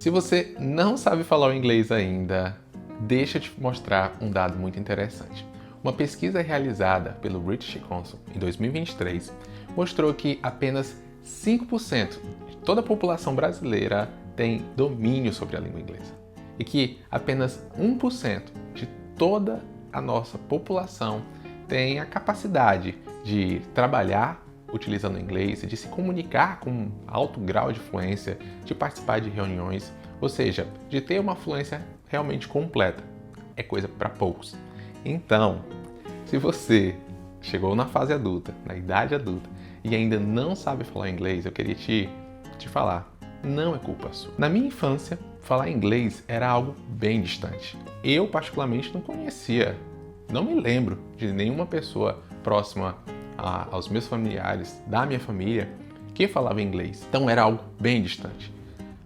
Se você não sabe falar o inglês ainda, deixa eu te mostrar um dado muito interessante. Uma pesquisa realizada pelo British Council em 2023 mostrou que apenas 5% de toda a população brasileira tem domínio sobre a língua inglesa e que apenas 1% de toda a nossa população tem a capacidade de trabalhar utilizando o inglês e de se comunicar com alto grau de fluência, de participar de reuniões, ou seja, de ter uma fluência realmente completa. É coisa para poucos. Então, se você chegou na fase adulta, na idade adulta, e ainda não sabe falar inglês, eu queria te falar, não é culpa sua. Na minha infância, falar inglês era algo bem distante. Eu, particularmente, não conhecia, não me lembro de nenhuma pessoa próxima aos meus familiares, da minha família, que falava inglês. Então era algo bem distante.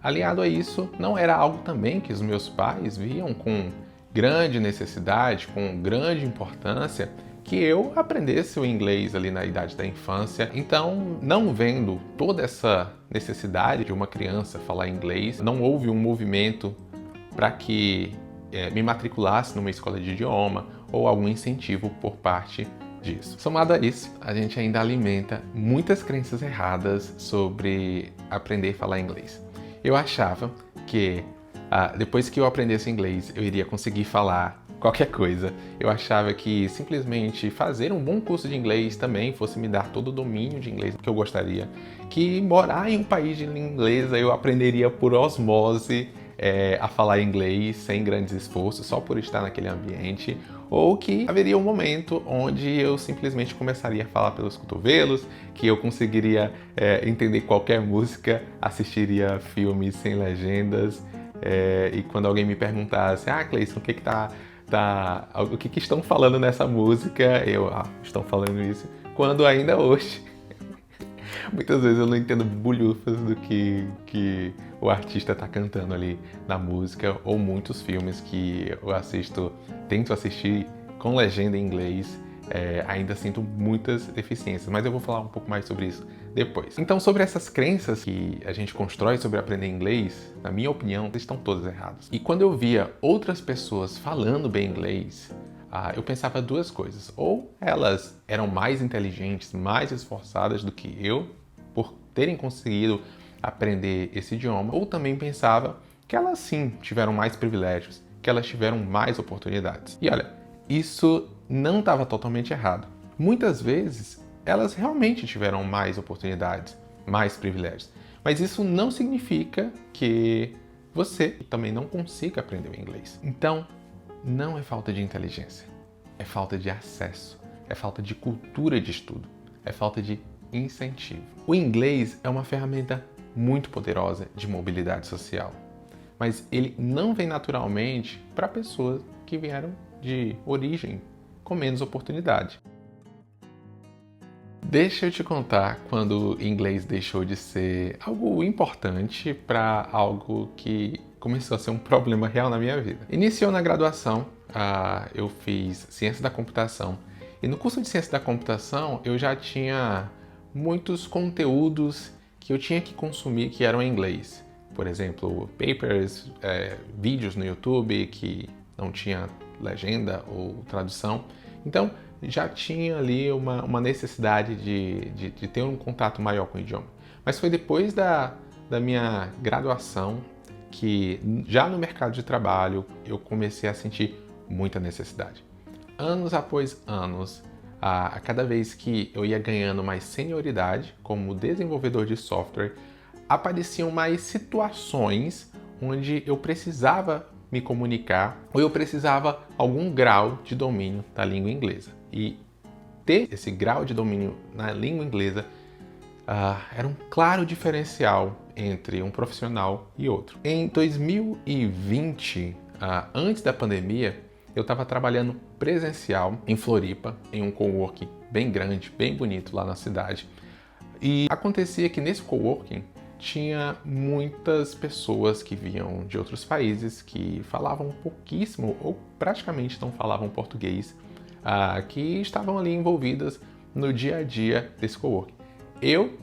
Aliado a isso, não era algo também que os meus pais viam com grande necessidade, com grande importância, que eu aprendesse o inglês ali na idade da infância. Então, não vendo toda essa necessidade de uma criança falar inglês, não houve um movimento para que me matriculasse numa escola de idioma ou algum incentivo por parte disso. Somado a isso, a gente ainda alimenta muitas crenças erradas sobre aprender a falar inglês. Eu achava que depois que eu aprendesse inglês, eu iria conseguir falar qualquer coisa. Eu achava que simplesmente fazer um bom curso de inglês também fosse me dar todo o domínio de inglês que eu gostaria. Que morar em um país de língua inglesa eu aprenderia por osmose a falar inglês sem grandes esforços, só por estar naquele ambiente. Ou que haveria um momento onde eu simplesmente começaria a falar pelos cotovelos, que eu conseguiria entender qualquer música, assistiria filmes sem legendas, e quando alguém me perguntasse, Cleison, o que estão falando nessa música? Estão falando isso. Quando ainda hoje, muitas vezes eu não entendo bulhufas do que o artista está cantando ali na música, ou muitos filmes que eu tento assistir com legenda em inglês, ainda sinto muitas deficiências, mas eu vou falar um pouco mais sobre isso depois. Então, sobre essas crenças que a gente constrói sobre aprender inglês, na minha opinião, estão todas erradas. E quando eu via outras pessoas falando bem inglês, eu pensava duas coisas. Ou elas eram mais inteligentes, mais esforçadas do que eu, por terem conseguido aprender esse idioma, ou também pensava que elas sim tiveram mais privilégios, que elas tiveram mais oportunidades. E olha, isso não estava totalmente errado. Muitas vezes, elas realmente tiveram mais oportunidades, mais privilégios. Mas isso não significa que você também não consiga aprender o inglês. Então, não é falta de inteligência, é falta de acesso, é falta de cultura de estudo, é falta de incentivo. O inglês é uma ferramenta muito poderosa de mobilidade social, mas ele não vem naturalmente para pessoas que vieram de origem com menos oportunidade. Deixa eu te contar quando o inglês deixou de ser algo importante para algo que começou a ser um problema real na minha vida. Iniciou na graduação, eu fiz Ciência da Computação, e no curso de Ciência da Computação eu já tinha muitos conteúdos que eu tinha que consumir que eram em inglês. Por exemplo, papers, vídeos no YouTube que não tinha legenda ou tradução. Então, já tinha ali uma necessidade de ter um contato maior com o idioma. Mas foi depois da minha graduação que, já no mercado de trabalho, eu comecei a sentir muita necessidade. Anos após anos, a cada vez que eu ia ganhando mais senioridade como desenvolvedor de software, apareciam mais situações onde eu precisava me comunicar ou eu precisava algum grau de domínio da língua inglesa. E ter esse grau de domínio na língua inglesa era um claro diferencial entre um profissional e outro. Em 2020, antes da pandemia, eu estava trabalhando presencial em Floripa, em um coworking bem grande, bem bonito lá na cidade. E acontecia que nesse coworking tinha muitas pessoas que vinham de outros países que falavam pouquíssimo ou praticamente não falavam português, que estavam ali envolvidas no dia a dia desse coworking. Eu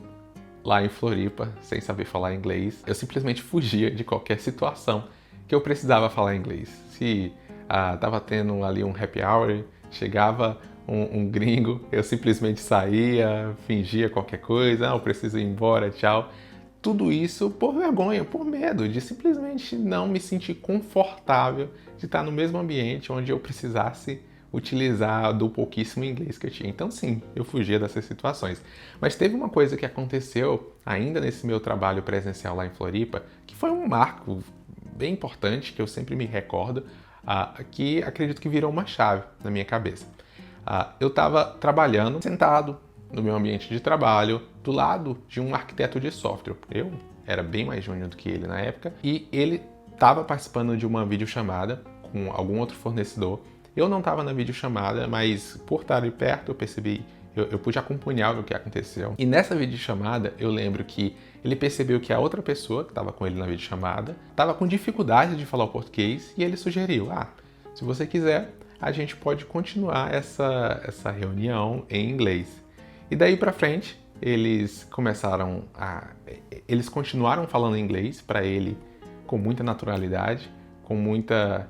lá em Floripa, sem saber falar inglês. Eu simplesmente fugia de qualquer situação que eu precisava falar inglês. Se tava tendo ali um happy hour, chegava um gringo, eu simplesmente saía, fingia qualquer coisa, eu preciso ir embora, tchau. Tudo isso por vergonha, por medo de simplesmente não me sentir confortável de estar no mesmo ambiente onde eu precisasse utilizar do pouquíssimo inglês que eu tinha. Então sim, eu fugia dessas situações. Mas teve uma coisa que aconteceu ainda nesse meu trabalho presencial lá em Floripa, que foi um marco bem importante, que eu sempre me recordo, que acredito que virou uma chave na minha cabeça. Eu estava trabalhando, sentado no meu ambiente de trabalho, do lado de um arquiteto de software. Eu era bem mais júnior do que ele na época, e ele estava participando de uma videochamada com algum outro fornecedor. Eu não estava na videochamada, mas por estar ali perto eu percebi, eu pude acompanhar o que aconteceu. E nessa videochamada eu lembro que ele percebeu que a outra pessoa que estava com ele na videochamada estava com dificuldade de falar o português, e ele sugeriu, se você quiser, a gente pode continuar essa reunião em inglês. E daí para frente, eles continuaram falando inglês para ele com muita naturalidade, com muita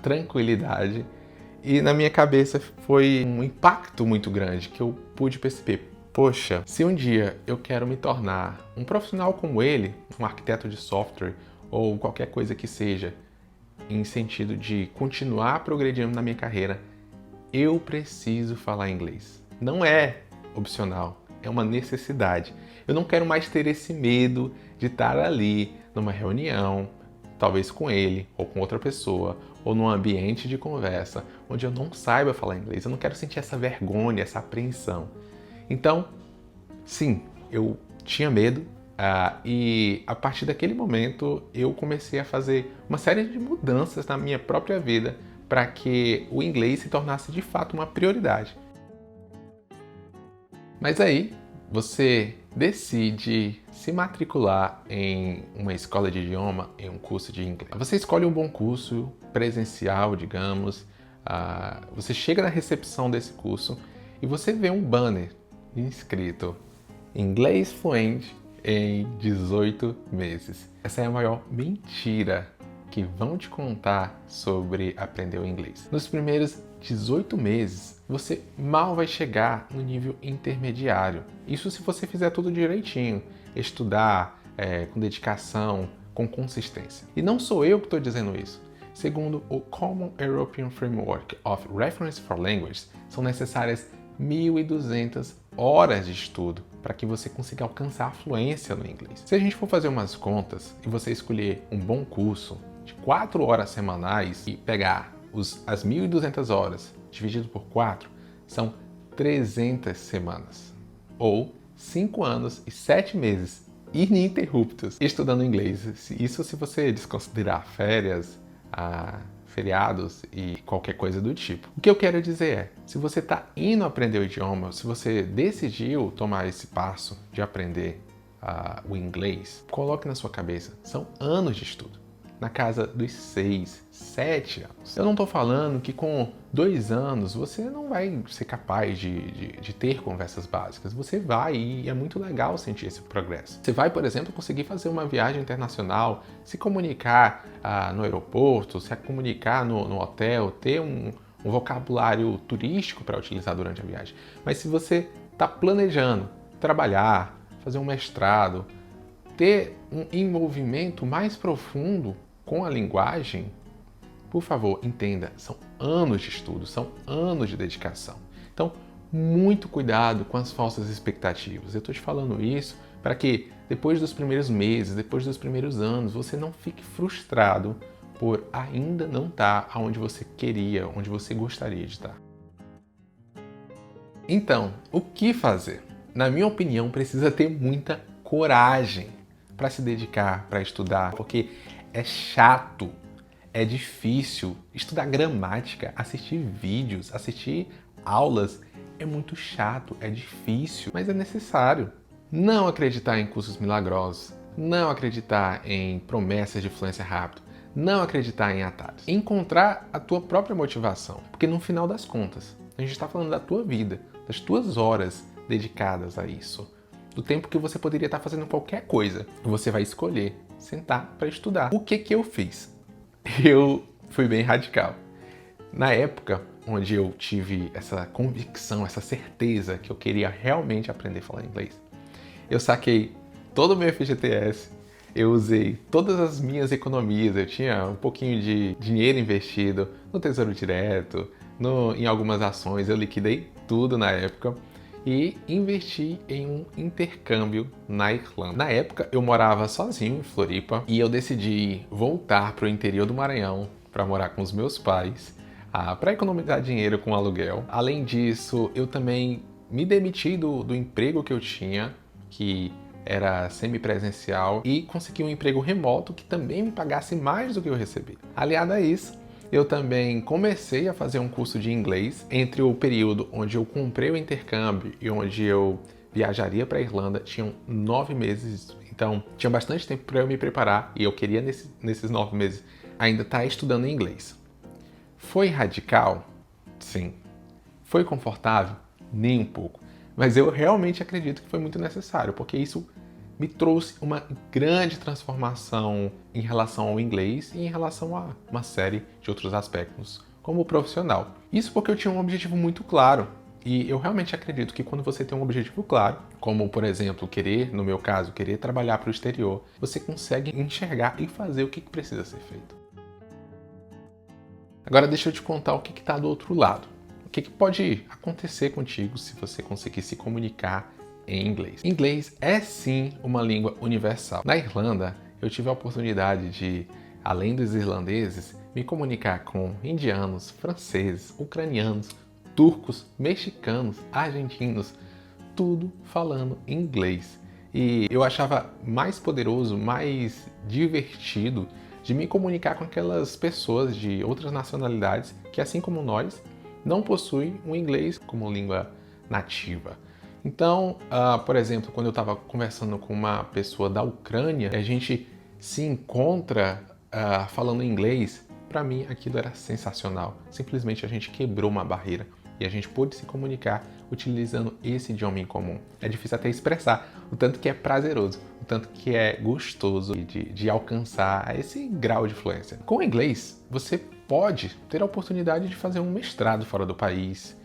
tranquilidade. E na minha cabeça foi um impacto muito grande que eu pude perceber. Poxa, se um dia eu quero me tornar um profissional como ele, um arquiteto de software ou qualquer coisa que seja, em sentido de continuar progredindo na minha carreira, eu preciso falar inglês. Não é opcional, é uma necessidade. Eu não quero mais ter esse medo de estar ali numa reunião, talvez com ele ou com outra pessoa, ou num ambiente de conversa onde eu não saiba falar inglês. Eu não quero sentir essa vergonha, essa apreensão. Então, sim, eu tinha medo, e a partir daquele momento eu comecei a fazer uma série de mudanças na minha própria vida para que o inglês se tornasse de fato uma prioridade. Mas aí você decide se matricular em uma escola de idioma, em um curso de inglês. Você escolhe um bom curso presencial, digamos. Você chega na recepção desse curso e você vê um banner escrito Inglês Fluente em 18 meses. Essa é a maior mentira que vão te contar sobre aprender o inglês. Nos primeiros 18 meses, você mal vai chegar no nível intermediário. Isso se você fizer tudo direitinho, estudar com dedicação, com consistência. E não sou eu que estou dizendo isso. Segundo o Common European Framework of Reference for Language, são necessárias 1.200 horas de estudo para que você consiga alcançar a fluência no inglês. Se a gente for fazer umas contas e você escolher um bom curso de 4 horas semanais e pegar as 1.200 horas dividido por 4, são 300 semanas. Ou 5 anos e 7 meses ininterruptos estudando inglês. Isso se você desconsiderar férias, feriados e qualquer coisa do tipo. O que eu quero dizer é, se você está indo aprender o idioma, se você decidiu tomar esse passo de aprender o inglês, coloque na sua cabeça, são anos de estudo. Na casa dos 6, 7 anos. Eu não estou falando que com 2 anos você não vai ser capaz de ter conversas básicas. Você vai, e é muito legal sentir esse progresso. Você vai, por exemplo, conseguir fazer uma viagem internacional, se comunicar no aeroporto, se comunicar no hotel, ter um vocabulário turístico para utilizar durante a viagem. Mas se você está planejando trabalhar, fazer um mestrado, ter um envolvimento mais profundo com a linguagem, por favor, entenda, são anos de estudo, são anos de dedicação. Então, muito cuidado com as falsas expectativas. Eu estou te falando isso para que depois dos primeiros meses, depois dos primeiros anos, você não fique frustrado por ainda não estar onde você queria, onde você gostaria de estar. Então, o que fazer? Na minha opinião, precisa ter muita coragem para se dedicar, para estudar, porque é chato, é difícil. Estudar gramática, assistir vídeos, assistir aulas é muito chato, é difícil, mas é necessário. Não acreditar em cursos milagrosos, não acreditar em promessas de fluência rápido, não acreditar em atalhos. Encontrar a tua própria motivação, porque no final das contas, a gente está falando da tua vida, das tuas horas dedicadas a isso. do tempo que você poderia estar fazendo qualquer coisa. Você vai escolher sentar para estudar. O que eu fiz? Eu fui bem radical. Na época onde eu tive essa convicção, essa certeza que eu queria realmente aprender a falar inglês, eu saquei todo o meu FGTS, eu usei todas as minhas economias, eu tinha um pouquinho de dinheiro investido no Tesouro Direto, em algumas ações, eu liquidei tudo na época e investi em um intercâmbio na Irlanda. Na época eu morava sozinho em Floripa e eu decidi voltar para o interior do Maranhão para morar com os meus pais, para economizar dinheiro com aluguel. Além disso, eu também me demiti do emprego que eu tinha, que era semipresencial, e consegui um emprego remoto que também me pagasse mais do que eu recebi. Aliado a isso, eu também comecei a fazer um curso de inglês entre o período onde eu comprei o intercâmbio e onde eu viajaria para a Irlanda. Tinham 9 meses, então tinha bastante tempo para eu me preparar e eu queria nesses 9 meses ainda estar estudando inglês. Foi radical? Sim. Foi confortável? Nem um pouco. Mas eu realmente acredito que foi muito necessário, porque isso me trouxe uma grande transformação em relação ao inglês e em relação a uma série de outros aspectos, como profissional. Isso porque eu tinha um objetivo muito claro. E eu realmente acredito que quando você tem um objetivo claro, como, por exemplo, no meu caso, querer trabalhar para o exterior, você consegue enxergar e fazer o que precisa ser feito. Agora deixa eu te contar o que está do outro lado. O que pode acontecer contigo se você conseguir se comunicar em inglês? Inglês é sim uma língua universal. Na Irlanda, eu tive a oportunidade de, além dos irlandeses, me comunicar com indianos, franceses, ucranianos, turcos, mexicanos, argentinos, tudo falando inglês. E eu achava mais poderoso, mais divertido de me comunicar com aquelas pessoas de outras nacionalidades que, assim como nós, não possuem o inglês como língua nativa. Então, por exemplo, quando eu estava conversando com uma pessoa da Ucrânia, a gente se encontra falando inglês, para mim aquilo era sensacional. Simplesmente a gente quebrou uma barreira e a gente pôde se comunicar utilizando esse idioma em comum. É difícil até expressar o tanto que é prazeroso, o tanto que é gostoso de alcançar esse grau de fluência. Com o inglês, você pode ter a oportunidade de fazer um mestrado fora do país,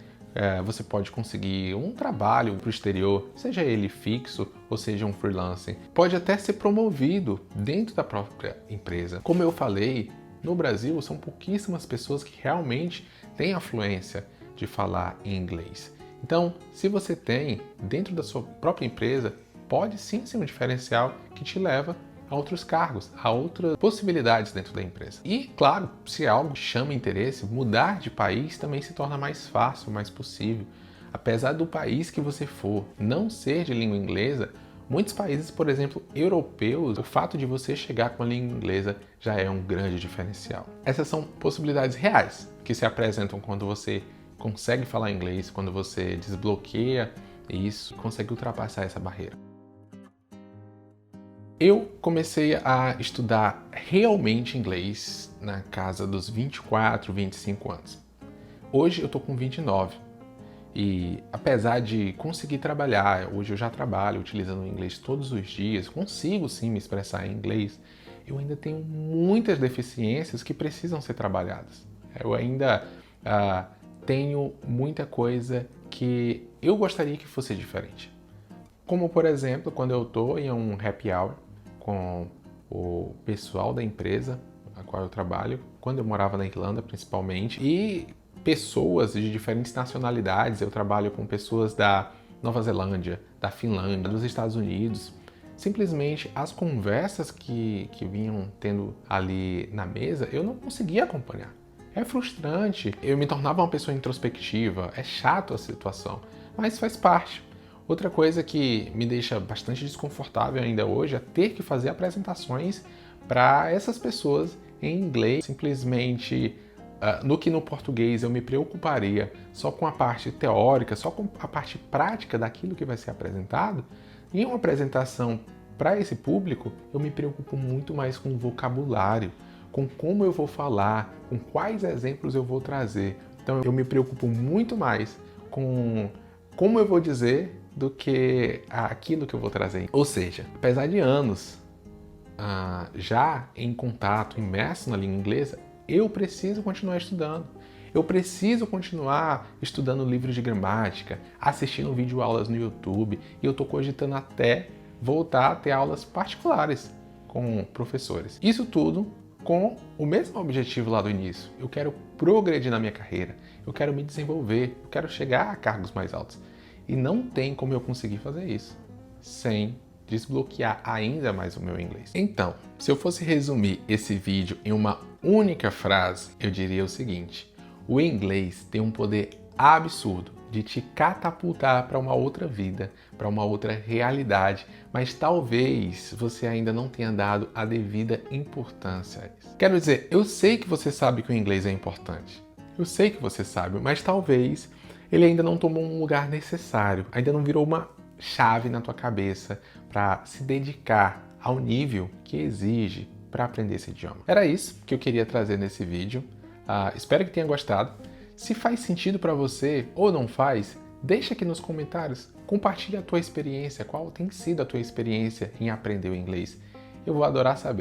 você pode conseguir um trabalho para o exterior, seja ele fixo ou seja um freelancing. Pode até ser promovido dentro da própria empresa. Como eu falei, no Brasil são pouquíssimas pessoas que realmente têm a fluência de falar em inglês. Então, se você tem dentro da sua própria empresa, pode sim ser um diferencial que te leva a outros cargos, a outras possibilidades dentro da empresa. E, claro, se algo chama interesse, mudar de país também se torna mais fácil, mais possível. Apesar do país que você for não ser de língua inglesa, muitos países, por exemplo, europeus, o fato de você chegar com a língua inglesa já é um grande diferencial. Essas são possibilidades reais que se apresentam quando você consegue falar inglês, quando você desbloqueia isso, consegue ultrapassar essa barreira. Eu comecei a estudar realmente inglês na casa dos 24, 25 anos. Hoje eu tô com 29 e apesar de conseguir trabalhar, hoje eu já trabalho utilizando o inglês todos os dias, consigo sim me expressar em inglês, eu ainda tenho muitas deficiências que precisam ser trabalhadas. Eu ainda tenho muita coisa que eu gostaria que fosse diferente. Como, por exemplo, quando eu estou em um happy hour com o pessoal da empresa a qual eu trabalho, quando eu morava na Irlanda principalmente, e pessoas de diferentes nacionalidades, eu trabalho com pessoas da Nova Zelândia, da Finlândia, dos Estados Unidos. Simplesmente as conversas que vinham tendo ali na mesa, eu não conseguia acompanhar. É frustrante, eu me tornava uma pessoa introspectiva, é chato a situação, mas faz parte. Outra coisa que me deixa bastante desconfortável ainda hoje é ter que fazer apresentações para essas pessoas em inglês. Simplesmente, no que no português eu me preocuparia só com a parte teórica, só com a parte prática daquilo que vai ser apresentado, em uma apresentação para esse público, eu me preocupo muito mais com o vocabulário, com como eu vou falar, com quais exemplos eu vou trazer. Então eu me preocupo muito mais com como eu vou dizer do que aquilo que eu vou trazer. Ou seja, apesar de anos já em contato, imerso na língua inglesa, eu preciso continuar estudando. Eu preciso continuar estudando livros de gramática, assistindo videoaulas no YouTube, e eu estou cogitando até voltar a ter aulas particulares com professores. Isso tudo com o mesmo objetivo lá do início. Eu quero progredir na minha carreira, eu quero me desenvolver, eu quero chegar a cargos mais altos. E não tem como eu conseguir fazer isso sem desbloquear ainda mais o meu inglês. Então, se eu fosse resumir esse vídeo em uma única frase, eu diria o seguinte: o inglês tem um poder absurdo de te catapultar para uma outra vida, para uma outra realidade, mas talvez você ainda não tenha dado a devida importância a isso. Quero dizer, eu sei que você sabe que o inglês é importante. Eu sei que você sabe, mas talvez ele ainda não tomou um lugar necessário, ainda não virou uma chave na tua cabeça para se dedicar ao nível que exige para aprender esse idioma. Era isso que eu queria trazer nesse vídeo. Espero que tenha gostado. Se faz sentido para você ou não faz, deixa aqui nos comentários. Compartilha a tua experiência, qual tem sido a tua experiência em aprender o inglês. Eu vou adorar saber.